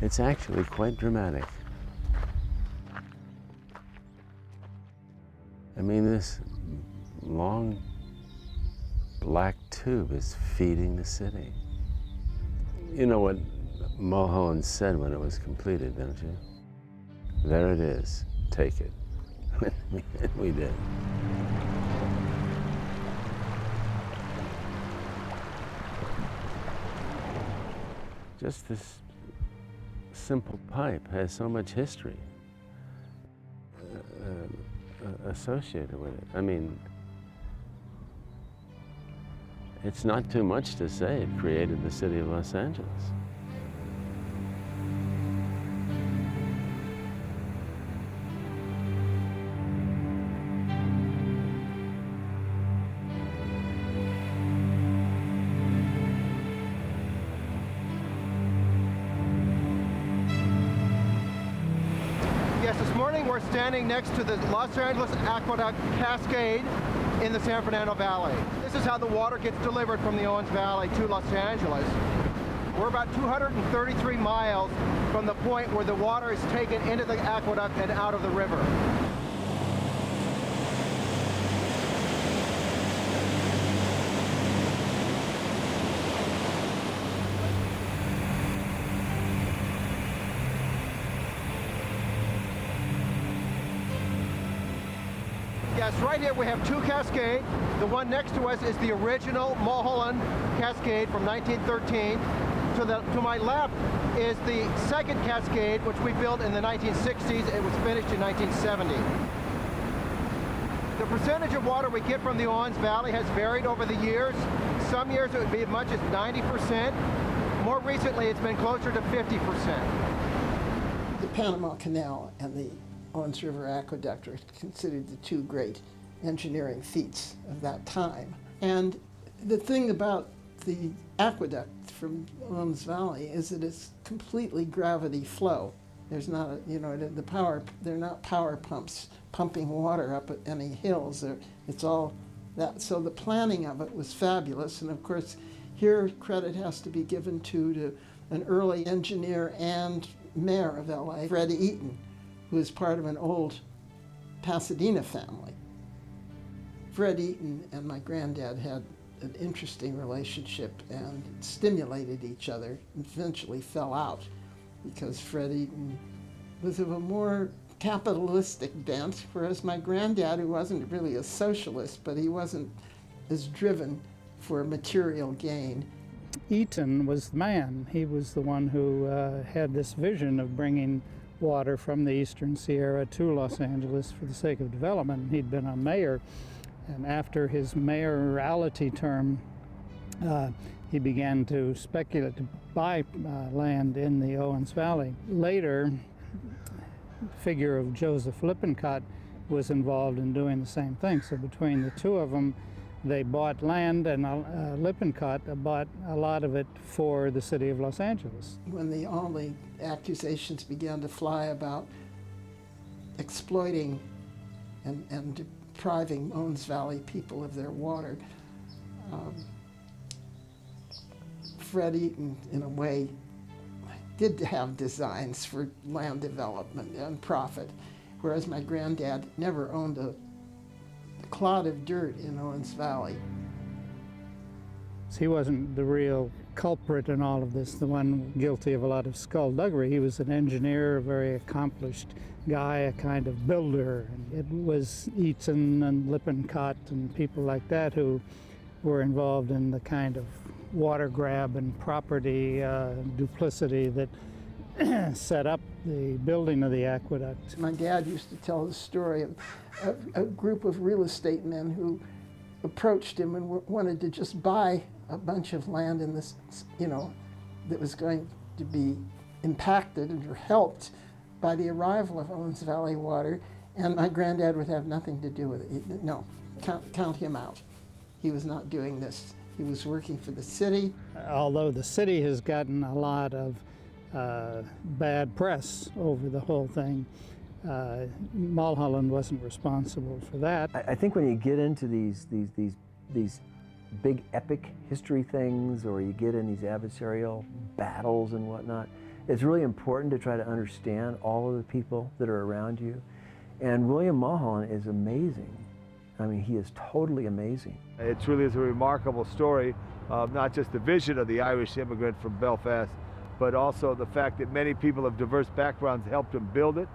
It's actually quite dramatic. I mean, this long black tube is feeding the city. You know what Mulholland said when it was completed, don't you? There it is, take it. And we did. Just this simple pipe has so much history associated with it. I mean, it's not too much to say it created the city of Los Angeles. Yes, this morning we're standing next to the Los Angeles Aqueduct Cascade in the San Fernando Valley. This is how the water gets delivered from the Owens Valley to Los Angeles. We're about 233 miles from the point where the water is taken into the aqueduct and out of the river. Yes, right here we have two cascades. The one next to us is the original Mulholland Cascade from 1913. To my left is the second cascade, which we built in the 1960s. It was finished in 1970. The percentage of water we get from the Owens Valley has varied over the years. Some years it would be as much as 90%. More recently, it's been closer to 50%. The Panama Canal and the Owens River Aqueduct are considered the two great engineering feats of that time. And the thing about the aqueduct from Owens Valley is that it's completely gravity flow. There's not a, they're not power pumps pumping water up at any hills. It's all that. So the planning of it was fabulous. And of course, here credit has to be given to an early engineer and mayor of LA, Fred Eaton, who is part of an old Pasadena family. Fred Eaton and my granddad had an interesting relationship and stimulated each other, and eventually fell out because Fred Eaton was of a more capitalistic bent, whereas my granddad, who wasn't really a socialist, but he wasn't as driven for material gain. Eaton was the man. He was the one who had this vision of bringing water from the Eastern Sierra to Los Angeles for the sake of development. He'd been a mayor, and after his mayoralty term, he began to speculate to buy land in the Owens Valley. Later, the figure of Joseph Lippincott was involved in doing the same thing. So between the two of them, they bought land, and Lippincott bought a lot of it for the city of Los Angeles. When all the accusations began to fly about exploiting and depriving Owens Valley people of their water, Fred Eaton, in a way, did have designs for land development and profit, whereas my granddad never owned a clod of dirt in Owens Valley. He wasn't the real culprit in all of this, the one guilty of a lot of skullduggery. He was an engineer, a very accomplished guy, a kind of builder. It was Eaton and Lippincott and people like that who were involved in the kind of water grab and property duplicity that set up the building of the aqueduct. My dad used to tell the story of a group of real estate men who approached him and wanted to just buy a bunch of land in this, that was going to be impacted or helped by the arrival of Owens Valley water, and my granddad would have nothing to do with it. No, count him out. He was not doing this. He was working for the city. Although the city has gotten a lot of bad press over the whole thing, Mulholland wasn't responsible for that. I think when you get into these big epic history things, or you get in these adversarial battles and whatnot, it's really important to try to understand all of the people that are around you. And William Mulholland is amazing. I mean, he is totally amazing. It truly is a remarkable story of not just the vision of the Irish immigrant from Belfast, but also the fact that many people of diverse backgrounds helped him build it.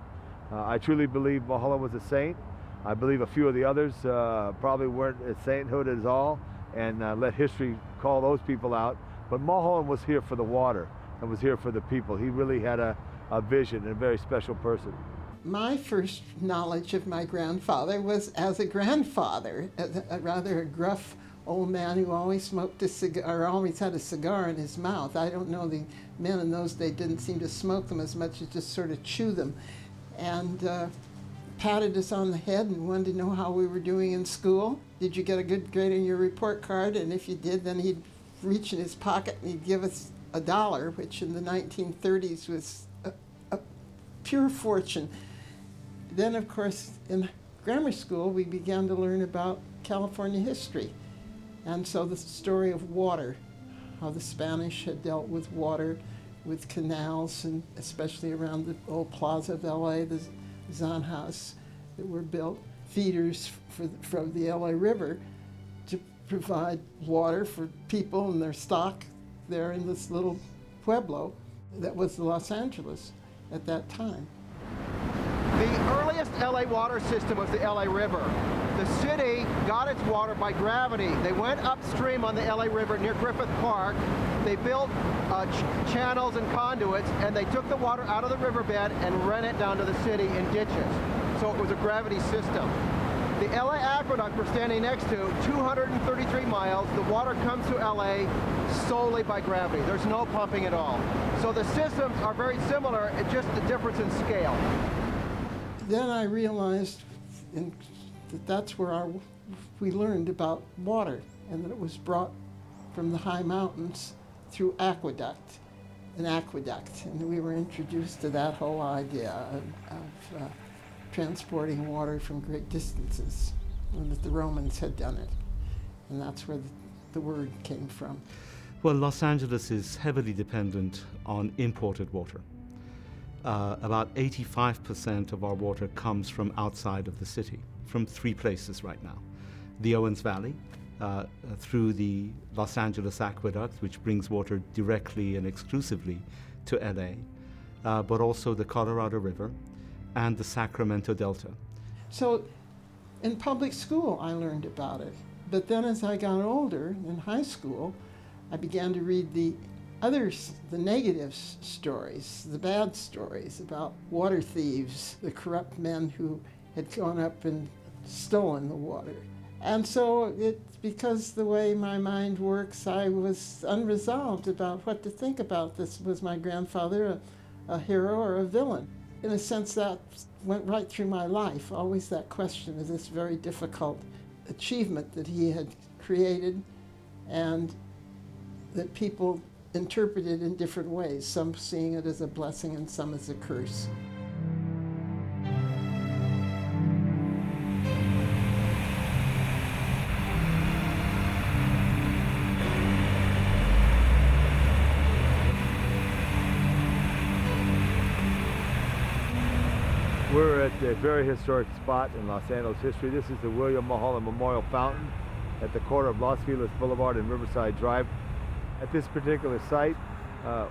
I truly believe Mulholland was a saint. I believe a few of the others probably weren't as sainthood as all, and let history call those people out. But Mulholland was here for the water and was here for the people. He really had a vision and a very special person. My first knowledge of my grandfather was as a grandfather, a rather gruff old man who always smoked a cigar, or always had a cigar in his mouth. I don't know, the men in those days didn't seem to smoke them as much as just sort of chew them. And patted us on the head and wanted to know how we were doing in school. Did you get a good grade on your report card? And if you did, then he'd reach in his pocket and he'd give us $1, which in the 1930s was a pure fortune. Then, of course, in grammar school, we began to learn about California history. And so the story of water, how the Spanish had dealt with water, with canals, and especially around the old plaza of LA, the zanjas that were built, feeders from the LA River to provide water for people and their stock there in this little pueblo that was Los Angeles at that time. The earliest LA water system was the LA River. The city got its water by gravity. They went upstream on the LA River near Griffith Park. They built channels and conduits, and they took the water out of the riverbed and ran it down to the city in ditches. So it was a gravity system. The LA Aqueduct we're standing next to, 233 miles. The water comes to LA solely by gravity. There's no pumping at all. So the systems are very similar, it's just the difference in scale. Then I realized that that's where we learned about water, and that it was brought from the high mountains through an aqueduct. And we were introduced to that whole idea of transporting water from great distances, and that the Romans had done it. And that's where the word came from. Well, Los Angeles is heavily dependent on imported water. About 85% of our water comes from outside of the city, from 3 places right now. The Owens Valley, through the Los Angeles Aqueduct, which brings water directly and exclusively to LA, but also the Colorado River and the Sacramento Delta. So in public school, I learned about it. But then as I got older, in high school, I began to read the negative stories, the bad stories about water thieves, the corrupt men who had gone up and stolen the water. And so because the way my mind works, I was unresolved about what to think about this. Was my grandfather a hero or a villain? In a sense, that went right through my life, always that question of this very difficult achievement that he had created, and that people interpreted in different ways, some seeing it as a blessing and some as a curse. We're at a very historic spot in Los Angeles history. This is the William Mulholland Memorial Fountain at the corner of Los Feliz Boulevard and Riverside Drive. At this particular site,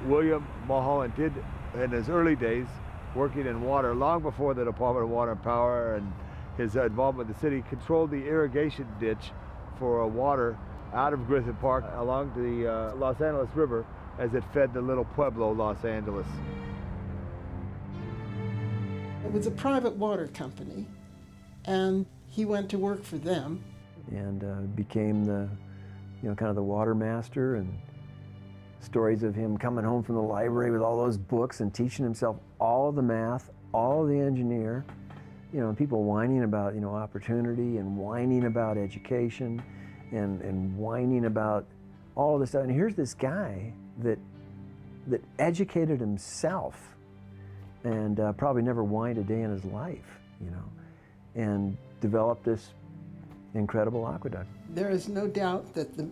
William Mulholland did, in his early days, working in water, long before the Department of Water and Power and his involvement with the city, controlled the irrigation ditch for water out of Griffith Park along the Los Angeles River as it fed the little pueblo, Los Angeles. It was a private water company, and he went to work for them. And became the, kind of the water master, and stories of him coming home from the library with all those books and teaching himself all of the math, all of the engineer, people whining about, opportunity and whining about education and whining about all of this stuff. And here's this guy that educated himself and probably never whined a day in his life, and developed this incredible aqueduct. There is no doubt that the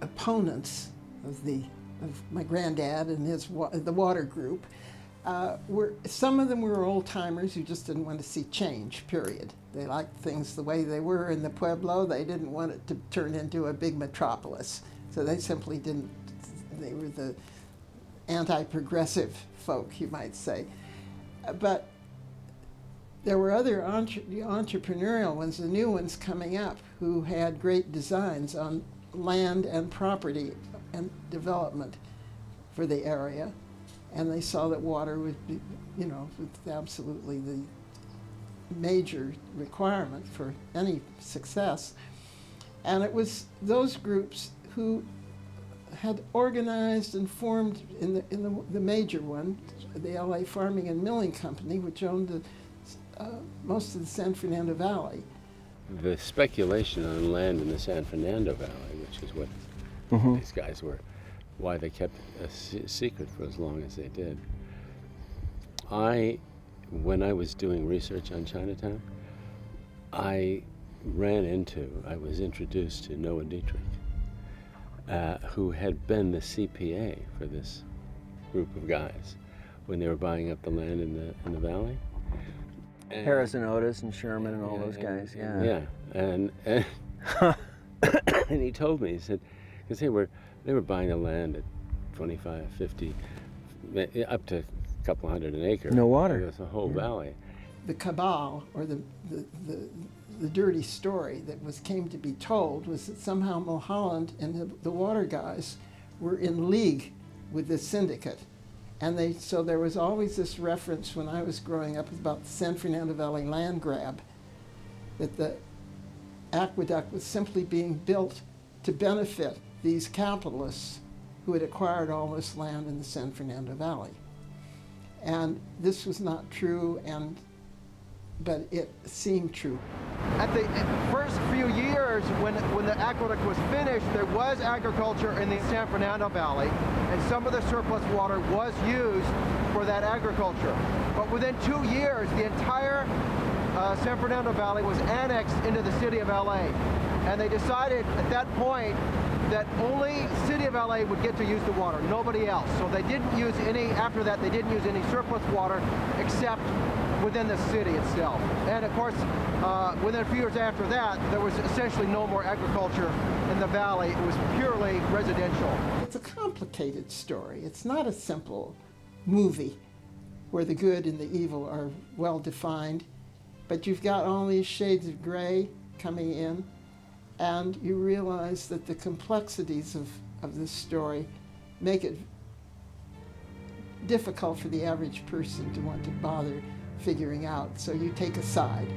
opponents of the of my granddad and the water group, some of them were old-timers who just didn't want to see change, period. They liked things the way they were in the Pueblo. They didn't want it to turn into a big metropolis. So they simply didn't, they were the anti-progressive folk, you might say. But there were other entrepreneurial ones, the new ones coming up, who had great designs on land and property and development for the area. And they saw that water would be, absolutely the major requirement for any success. And it was those groups who had organized and formed in the major one, the LA Farming and Milling Company, which owned most of the San Fernando Valley. The speculation on land in the San Fernando Valley, which is what these guys were, why they kept it a secret for as long as they did. When I was doing research on Chinatown, I was introduced to Noah Dietrich, who had been the CPA for this group of guys when they were buying up the land in the valley. And Harrison Otis and Sherman and all those guys, yeah. Yeah, and and he told me, he said, because they were buying the land at 25, 50, up to a couple hundred an acre. No water. It was the whole valley. The cabal, or the dirty story that came to be told, was that somehow Mulholland and the water guys were in league with this syndicate. And so there was always this reference when I was growing up about the San Fernando Valley land grab, that the aqueduct was simply being built to benefit these capitalists who had acquired all this land in the San Fernando Valley. And this was not true, but it seemed true. At the first few years, when the aqueduct was finished, there was agriculture in the San Fernando Valley, and some of the surplus water was used for that agriculture. But within 2 years, the entire San Fernando Valley was annexed into the city of LA. And they decided at that point that only the city of LA would get to use the water, nobody else. So they didn't use after that, they didn't use any surplus water except within the city itself. And of course, within a few years after that, there was essentially no more agriculture in the valley. It was purely residential. It's a complicated story. It's not a simple movie where the good and the evil are well defined, but you've got all these shades of gray coming in, and you realize that the complexities of this story make it difficult for the average person to want to bother figuring out, so you take a side.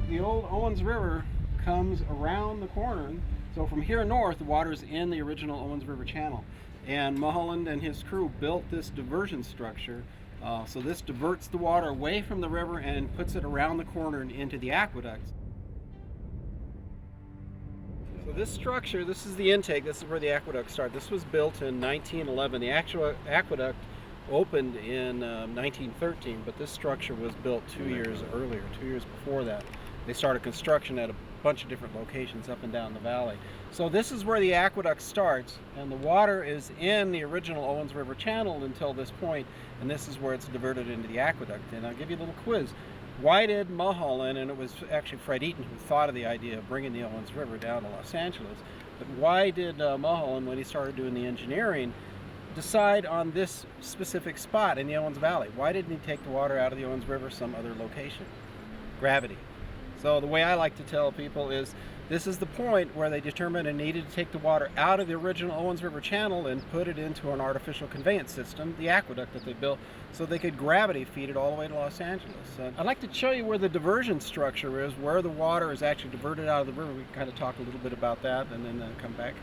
The old Owens River comes around the corner, so from here north the water's in the original Owens River channel, and Mulholland and his crew built this diversion structure, so this diverts the water away from the river and puts it around the corner and into the aqueducts. So this structure, this is the intake, this is where the aqueduct started. This was built in 1911. The actual aqueduct opened in 1913, but this structure was built 2 years earlier, 2 years before that. They started construction at a bunch of different locations up and down the valley. So this is where the aqueduct starts, and the water is in the original Owens River channel until this point, and this is where it's diverted into the aqueduct. And I'll give you a little quiz. Why did Mulholland, and it was actually Fred Eaton who thought of the idea of bringing the Owens River down to Los Angeles, but why did Mulholland, when he started doing the engineering, decide on this specific spot in the Owens Valley? Why didn't he take the water out of the Owens River some other location? Gravity. So the way I like to tell people is this is the point where they determined they needed to take the water out of the original Owens River channel and put it into an artificial conveyance system, the aqueduct that they built, so they could gravity feed it all the way to Los Angeles. I'd like to show you where the diversion structure is, where the water is actually diverted out of the river. We can kind of talk a little bit about that and then come back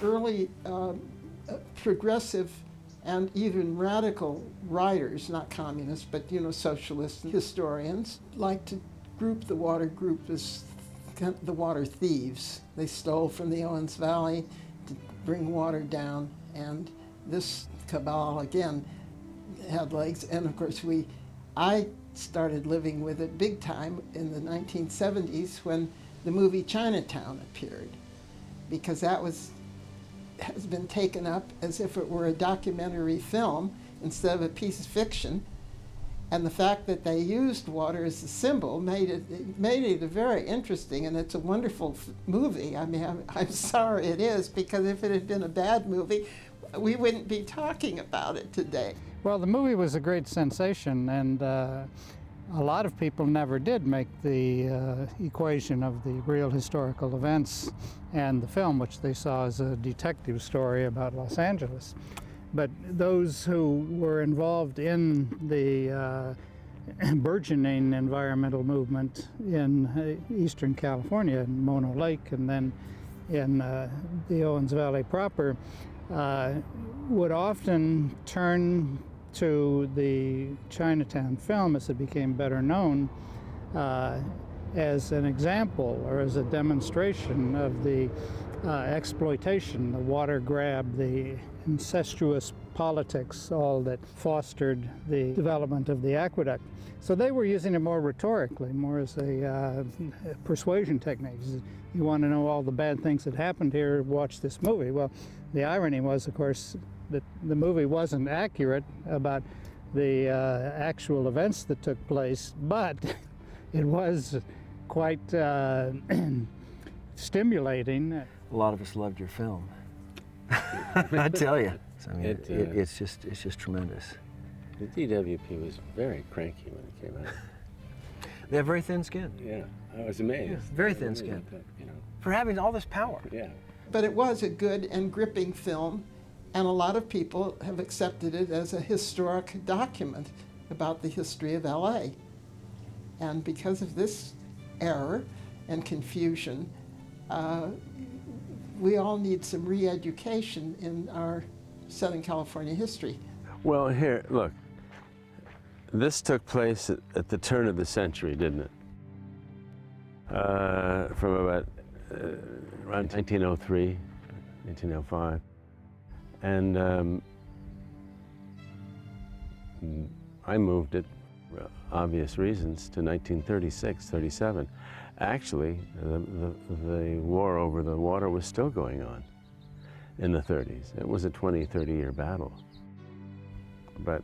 here. Early progressive and even radical writers, not communists, but socialists and historians, like to group the water group as the water thieves. They stole from the Owens Valley to bring water down, and this cabal, again, had legs. And of course, I started living with it big time in the 1970s when the movie Chinatown appeared, because that has been taken up as if it were a documentary film instead of a piece of fiction. And the fact that they used water as a symbol made it a very interesting, and it's a wonderful movie. I mean, I'm sorry it is, because if it had been a bad movie, we wouldn't be talking about it today. Well, the movie was a great sensation, and a lot of people never did make the equation of the real historical events and the film, which they saw as a detective story about Los Angeles. But those who were involved in the burgeoning environmental movement in Eastern California, in Mono Lake, and then in the Owens Valley proper, would often turn to the Chinatown film, as it became better known, as an example or as a demonstration of the exploitation, the water grab, the incestuous politics, all that fostered the development of the aqueduct. So they were using it more rhetorically, more as a persuasion technique. You want to know all the bad things that happened here, watch this movie. Well, the irony was, of course, that the movie wasn't accurate about the actual events that took place, but it was quite stimulating. A lot of us loved your film. I tell you. I mean, it's just tremendous. The DWP was very cranky when it came out. They have very thin skin. Yeah, I was amazed. Yeah, very thin skin. You know. For having all this power. Yeah. But it was a good and gripping film, and a lot of people have accepted it as a historic document about the history of LA. And because of this error and confusion, we all need some re-education in our Southern California history. Well, here, look. This took place at the turn of the century, didn't it? From about around 1903, 1905. And I moved it, for obvious reasons, to 1936, 37. Actually, the war over the water was still going on in the 30s. It was a 20, 30-year battle. But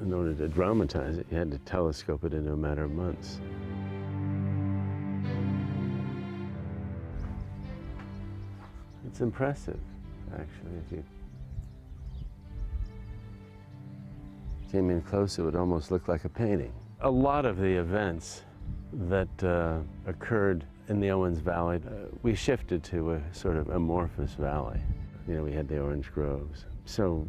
in order to dramatize it, you had to telescope it into a matter of months. It's impressive, actually. If you came in close, it would almost look like a painting. A lot of the events that occurred in the Owens Valley, we shifted to a sort of amorphous valley. You know, we had the orange groves. So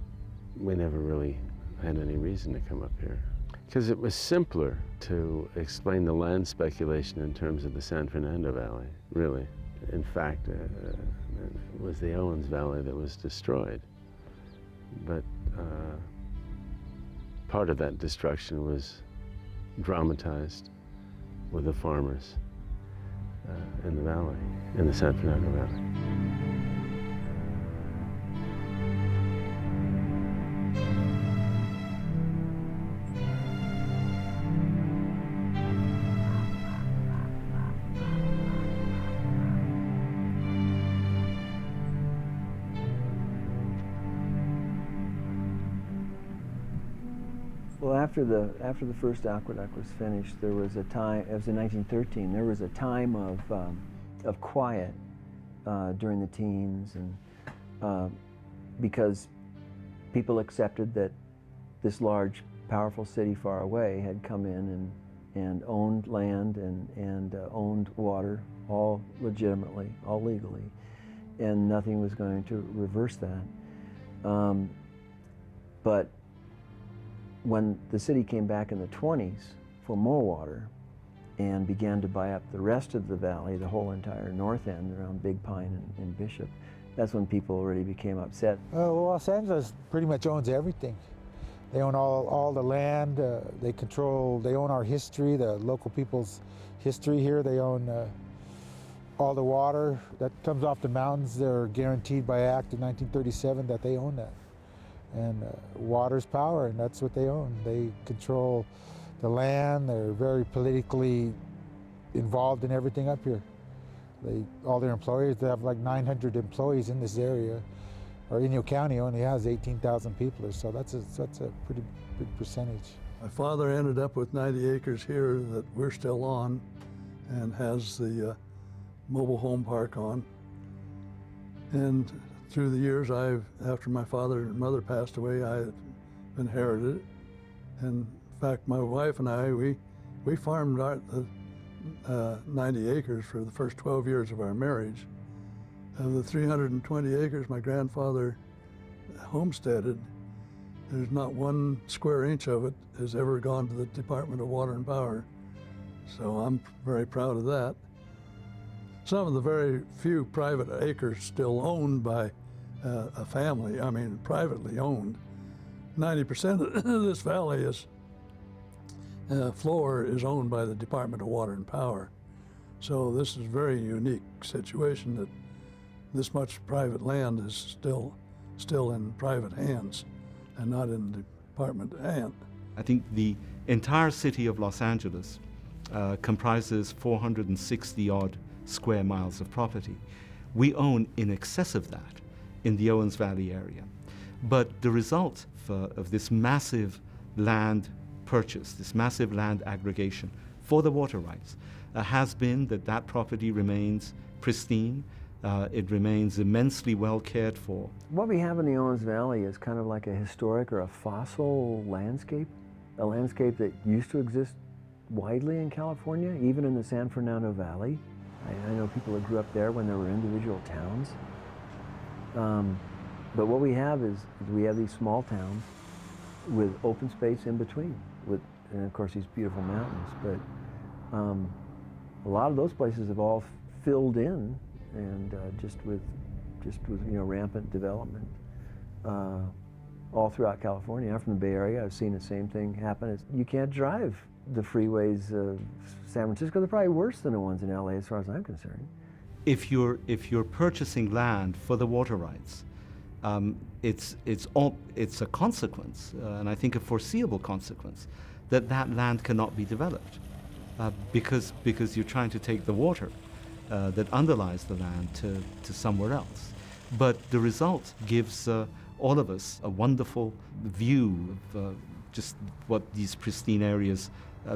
we never really had any reason to come up here. Because it was simpler to explain the land speculation in terms of the San Fernando Valley, really. In fact, it was the Owens Valley that was destroyed. But part of that destruction was dramatized with the farmers in the valley, in the San Fernando Valley. Well, after the first aqueduct was finished, there was a time. It was in 1913. There was a time of quiet during the teens, and because people accepted that this large, powerful city far away had come in and owned land and owned water, all legitimately, all legally, and nothing was going to reverse that. But when the city came back in the 20s for more water and began to buy up the rest of the valley, the whole entire north end around Big Pine and Bishop, that's when people really became upset. Well, Los Angeles pretty much owns everything. They own all the land, they own our history, the local people's history here. They own all the water that comes off the mountains. They're guaranteed by Act of 1937 that they own that. And water's power, and that's what they own. They control the land. They're very politically involved in everything up here. All their employees, they have like 900 employees in this area. Or Inyo County only has 18,000 people or so. That's a pretty big percentage. My father ended up with 90 acres here that we're still on, and has the mobile home park on. And through the years, after my father and mother passed away, I inherited it. And in fact, my wife and I, we farmed 90 acres for the first 12 years of our marriage. Of the 320 acres my grandfather homesteaded, there's not 1 square inch of it has ever gone to the Department of Water and Power. So I'm very proud of that. Some of the very few private acres still owned by a family, I mean privately owned. 90% of this valley floor is owned by the Department of Water and Power. So this is a very unique situation that this much private land is still in private hands and not in the department hand. I think the entire city of Los Angeles comprises 460 odd square miles of property. We own in excess of that in the Owens Valley area. But the result of this massive land purchase, this massive land aggregation for the water rights, has been that property remains pristine. It remains immensely well cared for. What we have in the Owens Valley is kind of like a historic or a fossil landscape, a landscape that used to exist widely in California, even in the San Fernando Valley. I know people that grew up there when there were individual towns. But what we have is we have these small towns with open space in between, and of course these beautiful mountains. But a lot of those places have all filled in, and just with rampant development all throughout California. I'm from the Bay Area. I've seen the same thing happen. You can't drive the freeways of San Francisco. They're probably worse than the ones in LA as far as I'm concerned. If you're purchasing land for the water rights, it's a consequence, and I think a foreseeable consequence, that land cannot be developed because you're trying to take the water that underlies the land to somewhere else. But the result gives all of us a wonderful view of just what these pristine areas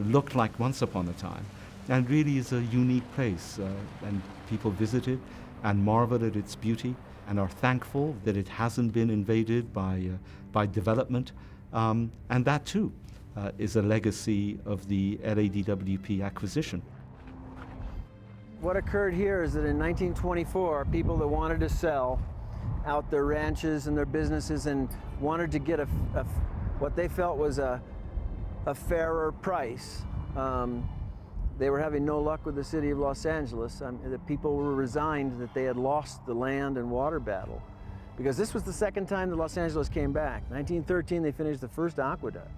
looked like once upon a time, and really is a unique place, and people visit it and marvel at its beauty and are thankful that it hasn't been invaded by development, and that too is a legacy of the LADWP acquisition. What occurred here is that in 1924, people that wanted to sell out their ranches and their businesses and wanted to get what they felt was a fairer price. They were having no luck with the city of Los Angeles. The people were resigned that they had lost the land and water battle, because this was the second time that Los Angeles came back. 1913, they finished the first aqueduct,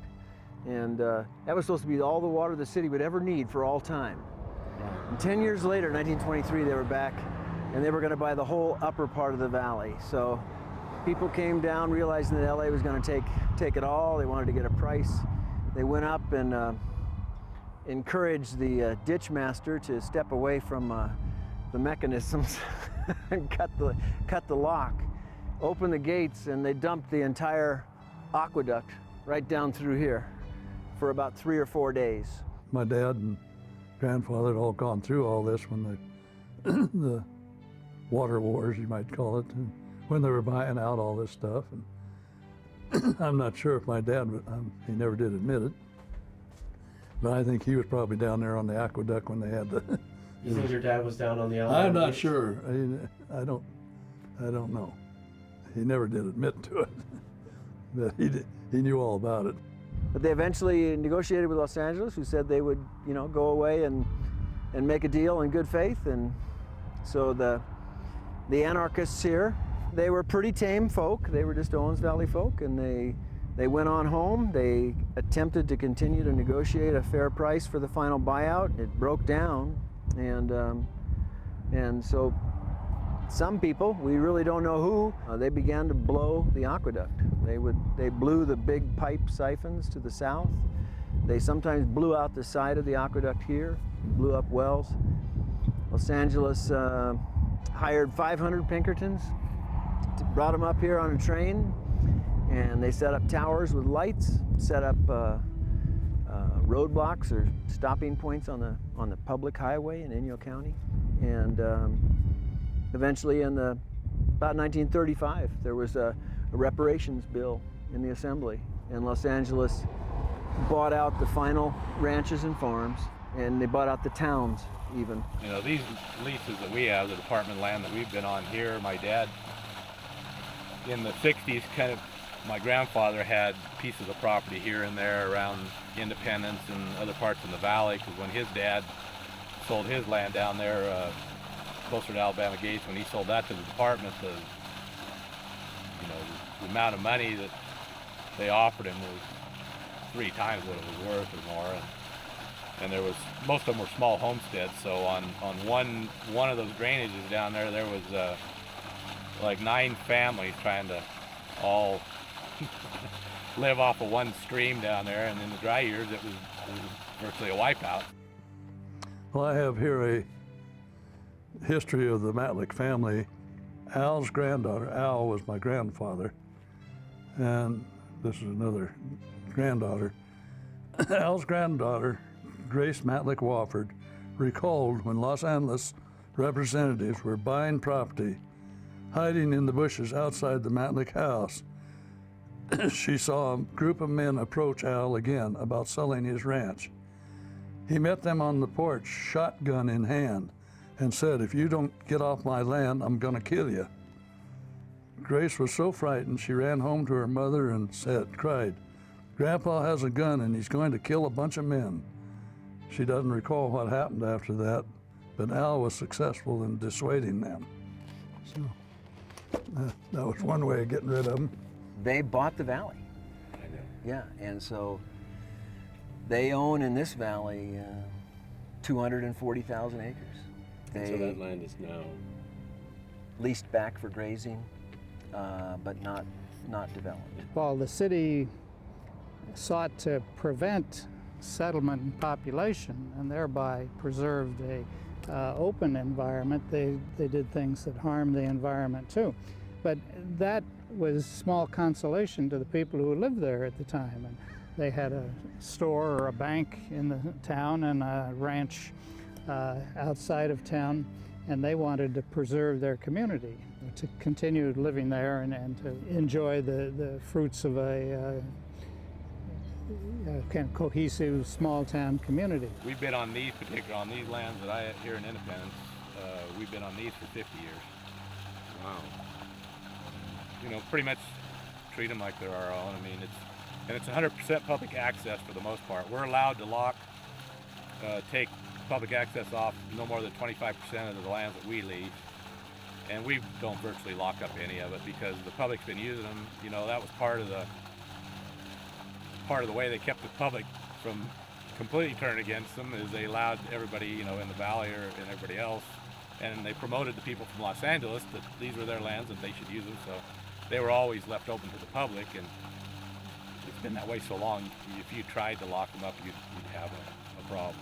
and that was supposed to be all the water the city would ever need for all time. And 10 years later, 1923, they were back, and they were going to buy the whole upper part of the valley. So people came down realizing that LA was going to take it all. They wanted to get a price. They went up and encouraged the ditch master to step away from the mechanisms and cut the lock, open the gates, and they dumped the entire aqueduct right down through here for about 3 or 4 days. My dad and grandfather had all gone through all this when the water wars, you might call it, and when they were buying out all this stuff. And I'm not sure if my dad, he never did admit it, but I think he was probably down there on the aqueduct when they had the... You think your dad was down on the LA? I'm not sure. I don't know. He never did admit to it, but he knew all about it. But they eventually negotiated with Los Angeles, who said they would, go away and make a deal in good faith. And so the anarchists here, they were pretty tame folk. They were just Owens Valley folk, and they went on home. They attempted to continue to negotiate a fair price for the final buyout. It broke down, and so some people, we really don't know who, they began to blow the aqueduct. They blew the big pipe siphons to the south. They sometimes blew out the side of the aqueduct here, blew up wells. Los Angeles hired 500 Pinkertons, brought them up here on a train, and they set up towers with lights, set up roadblocks or stopping points on the public highway in Inyo County. And eventually about 1935, there was a reparations bill in the Assembly, and Los Angeles bought out the final ranches and farms, and they bought out the towns even. You know, these leases that we have, the department land that we've been on here, my dad, in the 60s, my grandfather had pieces of property here and there around Independence and other parts in the valley, because when his dad sold his land down there closer to Alabama Gates, when he sold that to the department, the amount of money that they offered him was 3 times what it was worth or more. And there was, most of them were small homesteads, so on one of those drainages down there, there was like 9 families trying to all live off of one stream down there, and in the dry years it was virtually a wipeout. Well, I have here a history of the Matlick family. Al's granddaughter, Al was my grandfather, and this is another granddaughter. Al's granddaughter, Grace Matlick Wofford, recalled when Los Angeles representatives were buying property, hiding in the bushes outside the Matlick house. She saw a group of men approach Al again about selling his ranch. He met them on the porch, shotgun in hand, and said, "If you don't get off my land, I'm gonna kill you." Grace was so frightened, she ran home to her mother and cried, "Grandpa has a gun and he's going to kill a bunch of men." She doesn't recall what happened after that, but Al was successful in dissuading them. So that was one way of getting rid of them. They bought the valley. I know. Yeah, and so they own in this valley 240,000 acres. And so that land is now leased back for grazing, but not developed. While the city sought to prevent settlement and population and thereby preserved a open environment, they did things that harmed the environment too. But that was small consolation to the people who lived there at the time. And they had a store or a bank in the town and a ranch outside of town, and they wanted to preserve their community, to continue living there and to enjoy the fruits of a kind of cohesive small town community. We've been on these lands that I have here in Independence, we've been on these for 50 years. wow. You know, pretty much treat them like they're our own. I mean, it's 100% public access for the most part. We're allowed to take public access off no more than 25% of the lands that we lease, and we don't virtually lock up any of it because the public's been using them. You know, that was part of the way they kept the public from completely turning against them, is they allowed everybody, you know, in the valley and everybody else, and they promoted the people from Los Angeles that these were their lands and they should use them. So they were always left open to the public, and it's been that way so long. If you tried to lock them up, you'd have a problem.